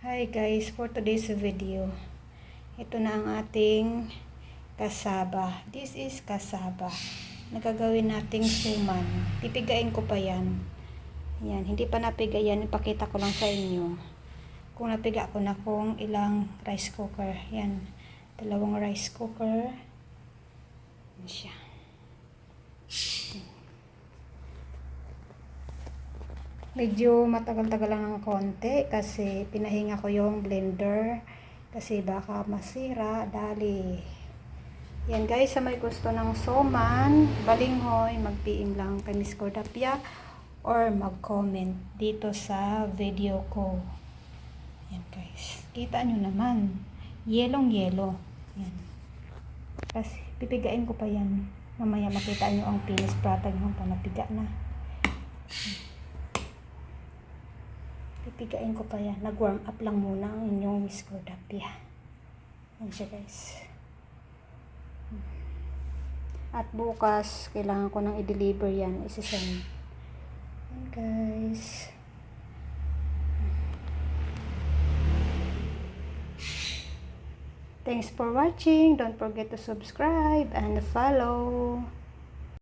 Hi guys, for today's video, ito na ang ating kasaba. This is kasaba. Nagagawin nating suman. Pipigain ko pa yan. Yan, hindi pa napiga yan. Ipakita ko lang sa inyo. Kung napiga ko na kung ilang rice cooker. Yan, 2 rice cooker. Yan siya. Medyo matagal-tagal lang ng konti kasi pinahinga ko yung blender kasi baka masira, dali. Yan guys, sa may gusto ng suman, balinghoy, mag-PM lang kay Miss Cordapia or mag-comment dito sa video ko. Yan guys, kita nyo naman, yelong-yelo. Yan. Kasi pipigain ko pa yan. Mamaya makita nyo ang finished product ng panapiga na. Pipigain ko pa yan. Nag-warm up lang muna ang inyong Miss Cordapia. Yan siya guys. At bukas, kailangan ko nang i-deliver yan. Isisend. Yan guys. Thanks for watching. Don't forget to subscribe and follow.